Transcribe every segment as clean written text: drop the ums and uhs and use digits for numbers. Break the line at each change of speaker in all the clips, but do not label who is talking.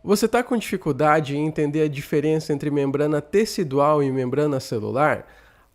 Você está com dificuldade em entender a diferença entre membrana tecidual e membrana celular?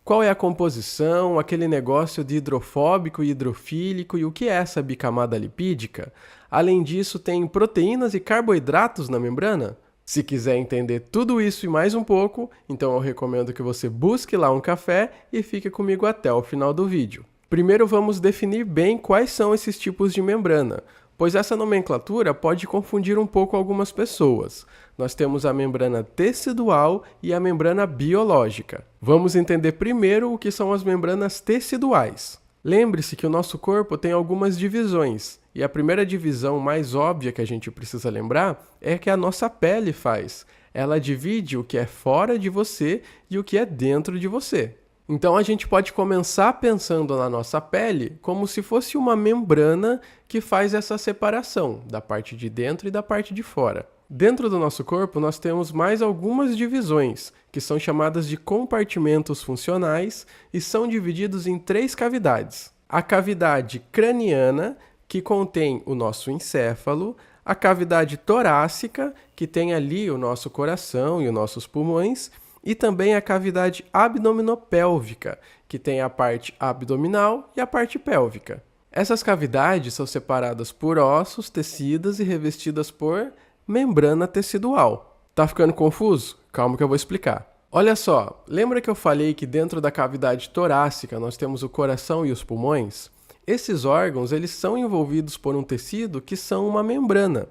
Qual é a composição, aquele negócio de hidrofóbico e hidrofílico e o que é essa bicamada lipídica? Além disso, tem proteínas e carboidratos na membrana? Se quiser entender tudo isso e mais um pouco, então eu recomendo que você busque lá um café e fique comigo até o final do vídeo. Primeiro vamos definir bem quais são esses tipos de membrana, pois essa nomenclatura pode confundir um pouco algumas pessoas. Nós temos a membrana tecidual e a membrana biológica. Vamos entender primeiro o que são as membranas teciduais. Lembre-se que o nosso corpo tem algumas divisões, e a primeira divisão mais óbvia que a gente precisa lembrar é que a nossa pele faz. Ela divide o que é fora de você e o que é dentro de você. Então a gente pode começar pensando na nossa pele como se fosse uma membrana que faz essa separação da parte de dentro e da parte de fora. Dentro do nosso corpo nós temos mais algumas divisões, que são chamadas de compartimentos funcionais e são divididos em 3 cavidades. A cavidade craniana, que contém o nosso encéfalo, a cavidade torácica, que tem ali o nosso coração e os nossos pulmões, e também a cavidade abdominopélvica, que tem a parte abdominal e a parte pélvica. Essas cavidades são separadas por ossos, tecidos e revestidas por membrana tecidual. Tá ficando confuso? Calma que eu vou explicar. Olha só, lembra que eu falei que dentro da cavidade torácica nós temos o coração e os pulmões? Esses órgãos, eles são envolvidos por um tecido que são uma membrana.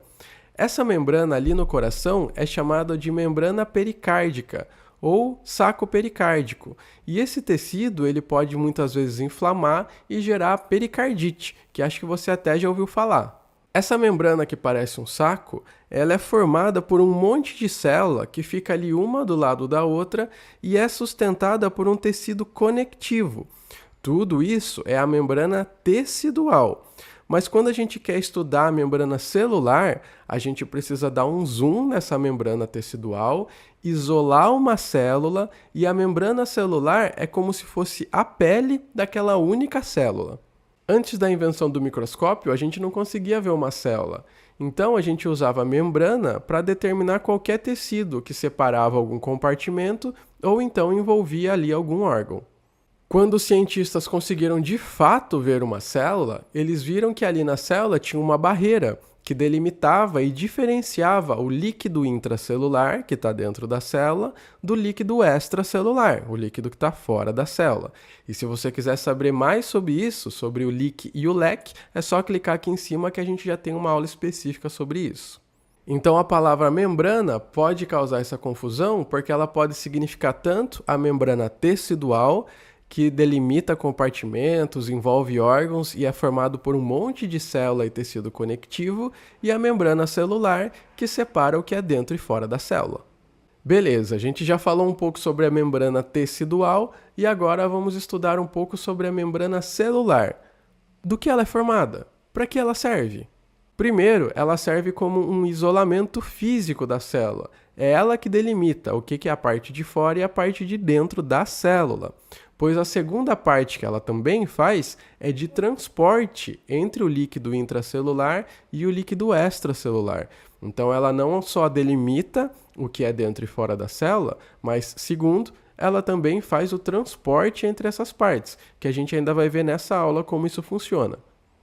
Essa membrana ali no coração é chamada de membrana pericárdica, ou saco pericárdico. E esse tecido ele pode muitas vezes inflamar e gerar pericardite, que acho que você até já ouviu falar. Essa membrana que parece um saco, ela é formada por um monte de célula que fica ali uma do lado da outra e é sustentada por um tecido conectivo. Tudo isso é a membrana tecidual. Mas quando a gente quer estudar a membrana celular, a gente precisa dar um zoom nessa membrana tecidual, isolar uma célula e a membrana celular é como se fosse a pele daquela única célula. Antes da invenção do microscópio, a gente não conseguia ver uma célula. Então a gente usava a membrana para determinar qualquer tecido que separava algum compartimento ou então envolvia ali algum órgão. Quando os cientistas conseguiram de fato ver uma célula, eles viram que ali na célula tinha uma barreira que delimitava e diferenciava o líquido intracelular, que está dentro da célula, do líquido extracelular, o líquido que está fora da célula. E se você quiser saber mais sobre isso, sobre o leak e o leque, é só clicar aqui em cima que a gente já tem uma aula específica sobre isso. Então a palavra membrana pode causar essa confusão porque ela pode significar tanto a membrana tecidual, que delimita compartimentos, envolve órgãos e é formado por um monte de célula e tecido conectivo, e a membrana celular, que separa o que é dentro e fora da célula. Beleza, a gente já falou um pouco sobre a membrana tecidual e agora vamos estudar um pouco sobre a membrana celular. Do que ela é formada? Para que ela serve? Primeiro, ela serve como um isolamento físico da célula. É ela que delimita o que é a parte de fora e a parte de dentro da célula. Pois a segunda parte que ela também faz é de transporte entre o líquido intracelular e o líquido extracelular. Então ela não só delimita o que é dentro e fora da célula, mas segundo, ela também faz o transporte entre essas partes, que a gente ainda vai ver nessa aula como isso funciona.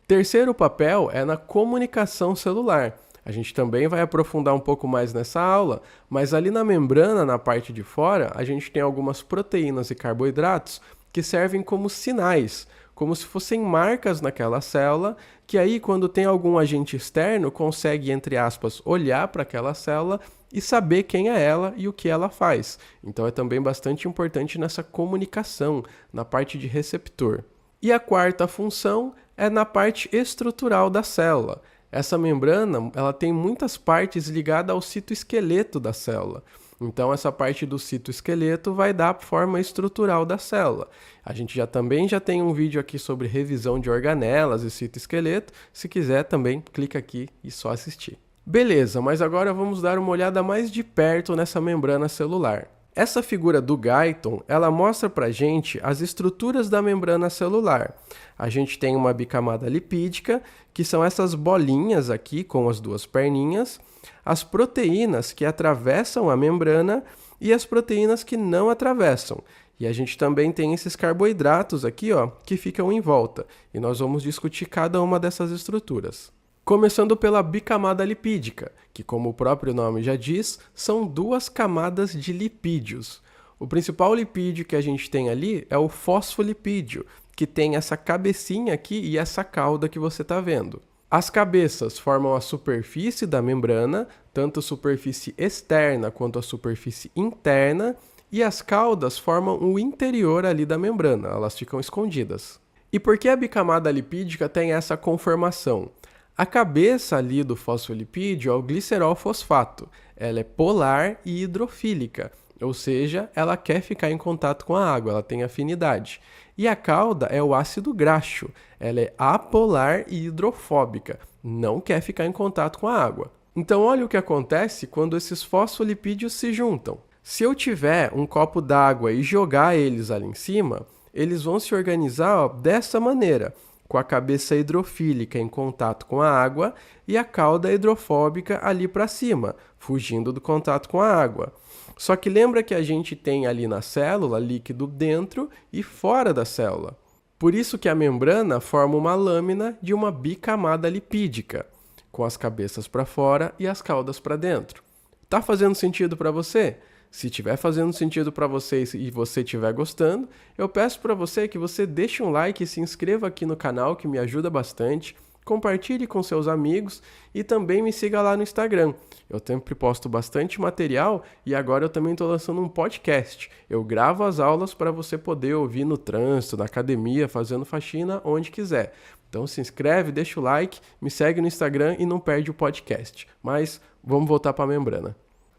Terceiro papel é na comunicação celular. A gente também vai aprofundar um pouco mais nessa aula, mas ali na membrana, na parte de fora, a gente tem algumas proteínas e carboidratos que servem como sinais, como se fossem marcas naquela célula, que aí quando tem algum agente externo, consegue, entre aspas, olhar para aquela célula e saber quem é ela e o que ela faz. Então é também bastante importante nessa comunicação, na parte de receptor. E a quarta função é na parte estrutural da célula. Essa membrana, ela tem muitas partes ligadas ao citoesqueleto da célula. Então, essa parte do citoesqueleto vai dar a forma estrutural da célula. A gente também já tem um vídeo aqui sobre revisão de organelas e citoesqueleto. Se quiser, também clica aqui e só assistir. Beleza, mas agora vamos dar uma olhada mais de perto nessa membrana celular. Essa figura do Guyton, ela mostra pra gente as estruturas da membrana celular. A gente tem uma bicamada lipídica, que são essas bolinhas aqui com as duas perninhas. as proteínas que atravessam a membrana e as proteínas que não atravessam. E a gente também tem esses carboidratos aqui, ó, que ficam em volta. E nós vamos discutir cada uma dessas estruturas. Começando pela bicamada lipídica, que, como o próprio nome já diz, são duas camadas de lipídios. O principal lipídio que a gente tem ali é o fosfolipídio, que tem essa cabecinha aqui e essa cauda que você está vendo. As cabeças formam a superfície da membrana, tanto a superfície externa quanto a superfície interna, e as caudas formam o interior ali da membrana, elas ficam escondidas. E por que a bicamada lipídica tem essa conformação? A cabeça ali do fosfolipídio é o glicerol fosfato. Ela é polar e hidrofílica, ou seja, ela quer ficar em contato com a água, ela tem afinidade. E a cauda é o ácido graxo. Ela é apolar e hidrofóbica, não quer ficar em contato com a água. Então olha o que acontece quando esses fosfolipídios se juntam. Se eu tiver um copo d'água e jogar eles ali em cima, eles vão se organizar, ó, dessa maneira, com a cabeça hidrofílica em contato com a água e a cauda hidrofóbica ali para cima, fugindo do contato com a água. Só que lembra que a gente tem ali na célula líquido dentro e fora da célula. Por isso que a membrana forma uma lâmina de uma bicamada lipídica, com as cabeças para fora e as caudas para dentro. Tá fazendo sentido para você? Se estiver fazendo sentido para vocês e você estiver gostando, eu peço para você que você deixe um like e se inscreva aqui no canal, que me ajuda bastante. Compartilhe com seus amigos e também me siga lá no Instagram. Eu sempre posto bastante material e agora eu também estou lançando um podcast. Eu gravo as aulas para você poder ouvir no trânsito, na academia, fazendo faxina, onde quiser. Então se inscreve, deixa o like, me segue no Instagram e não perde o podcast. Mas vamos voltar para a membrana.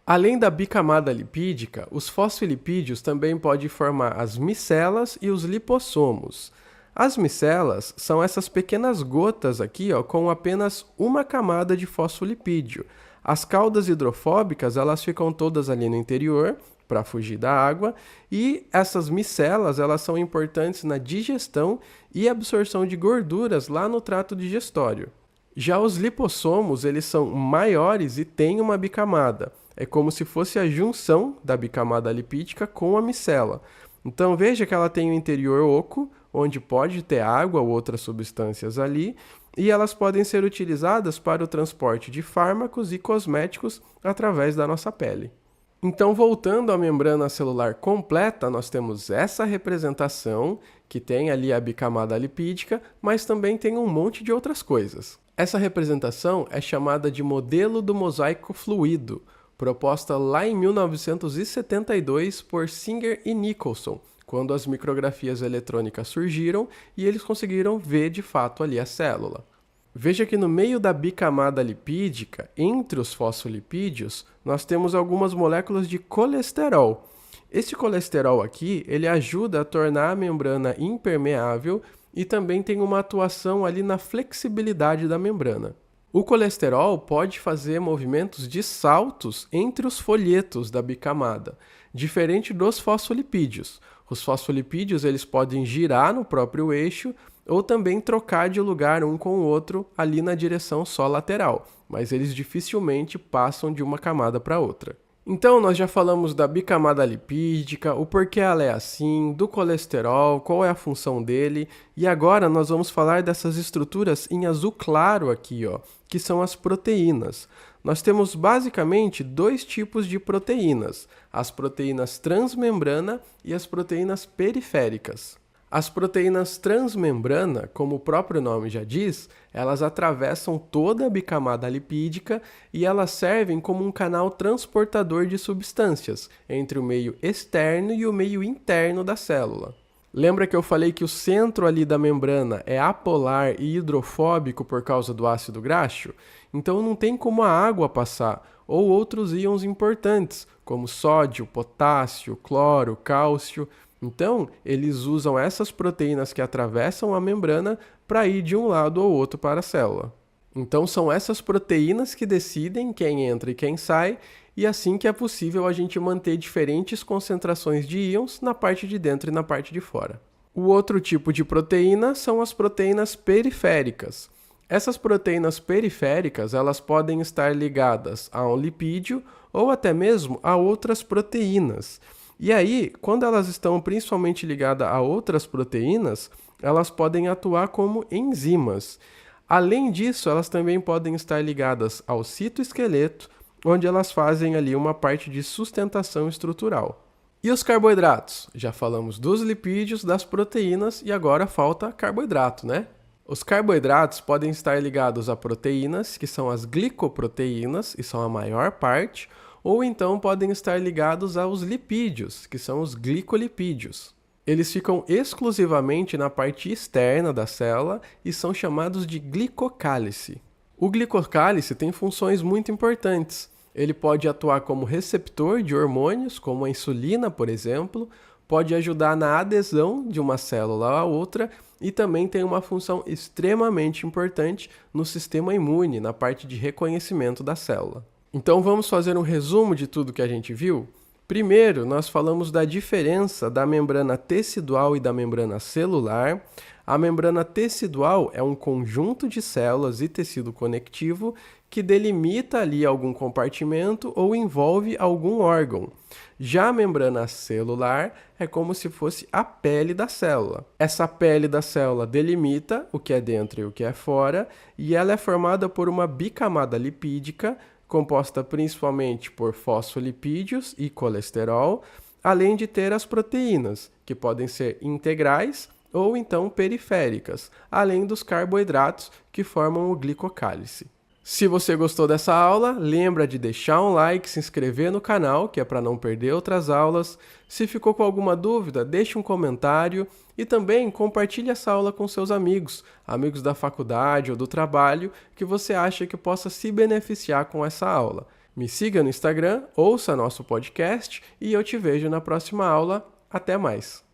Além da bicamada lipídica, os fosfolipídios também podem formar as micelas e os lipossomos. As micelas são essas pequenas gotas aqui, ó, com apenas uma camada de fosfolipídio. As caudas hidrofóbicas, elas ficam todas ali no interior para fugir da água, e essas micelas, elas são importantes na digestão e absorção de gorduras lá no trato digestório. Já os lipossomos, eles são maiores e têm uma bicamada. É como se fosse a junção da bicamada lipídica com a micela. Então veja que ela tem o interior oco, onde pode ter água ou outras substâncias ali, e elas podem ser utilizadas para o transporte de fármacos e cosméticos através da nossa pele. Então, voltando à membrana celular completa, nós temos essa representação, que tem ali a bicamada lipídica, mas também tem um monte de outras coisas. Essa representação é chamada de modelo do mosaico fluido, proposta lá em 1972 por Singer e Nicholson, quando as micrografias eletrônicas surgiram e eles conseguiram ver de fato ali a célula. Veja que no meio da bicamada lipídica, entre os fosfolipídios, nós temos algumas moléculas de colesterol. Esse colesterol aqui, ele ajuda a tornar a membrana impermeável e também tem uma atuação ali na flexibilidade da membrana. O colesterol pode fazer movimentos de saltos entre os folhetos da bicamada, diferente dos fosfolipídios. Os fosfolipídios eles podem girar no próprio eixo ou também trocar de lugar um com o outro ali na direção só lateral, mas eles dificilmente passam de uma camada para outra. Então, nós já falamos da bicamada lipídica, o porquê ela é assim, do colesterol, qual é a função dele, e agora nós vamos falar dessas estruturas em azul claro aqui, ó, que são as proteínas. Nós temos basicamente dois tipos de proteínas, as proteínas transmembrana e as proteínas periféricas. As proteínas transmembrana, como o próprio nome já diz, elas atravessam toda a bicamada lipídica e elas servem como um canal transportador de substâncias entre o meio externo e o meio interno da célula. Lembra que eu falei que o centro ali da membrana é apolar e hidrofóbico por causa do ácido graxo? Então não tem como a água passar, ou outros íons importantes, como sódio, potássio, cloro, cálcio. Então, eles usam essas proteínas que atravessam a membrana para ir de um lado ou outro para a célula. Então, são essas proteínas que decidem quem entra e quem sai, e assim que é possível a gente manter diferentes concentrações de íons na parte de dentro e na parte de fora. O outro tipo de proteína são as proteínas periféricas. Essas proteínas periféricas, elas podem estar ligadas a um lipídio ou até mesmo a outras proteínas. E aí, quando elas estão principalmente ligadas a outras proteínas, elas podem atuar como enzimas. Além disso, elas também podem estar ligadas ao citoesqueleto, onde elas fazem ali uma parte de sustentação estrutural. E os carboidratos? Já falamos dos lipídios, das proteínas e agora falta carboidrato, né? Os carboidratos podem estar ligados a proteínas, que são as glicoproteínas, e são a maior parte, ou então podem estar ligados aos lipídios, que são os glicolipídios. Eles ficam exclusivamente na parte externa da célula e são chamados de glicocálice. O glicocálice tem funções muito importantes. Ele pode atuar como receptor de hormônios, como a insulina, por exemplo, pode ajudar na adesão de uma célula a outra e também tem uma função extremamente importante no sistema imune, na parte de reconhecimento da célula. Então vamos fazer um resumo de tudo que a gente viu? Primeiro, nós falamos da diferença da membrana tecidual e da membrana celular. A membrana tecidual é um conjunto de células e tecido conectivo que delimita ali algum compartimento ou envolve algum órgão. Já a membrana celular é como se fosse a pele da célula. Essa pele da célula delimita o que é dentro e o que é fora, e ela é formada por uma bicamada lipídica, composta principalmente por fosfolipídios e colesterol, além de ter as proteínas, que podem ser integrais ou então periféricas, além dos carboidratos que formam o glicocálice. Se você gostou dessa aula, lembra de deixar um like, se inscrever no canal, que é para não perder outras aulas. Se ficou com alguma dúvida, deixe um comentário e também compartilhe essa aula com seus amigos, amigos da faculdade ou do trabalho, que você acha que possa se beneficiar com essa aula. Me siga no Instagram, ouça nosso podcast e eu te vejo na próxima aula. Até mais!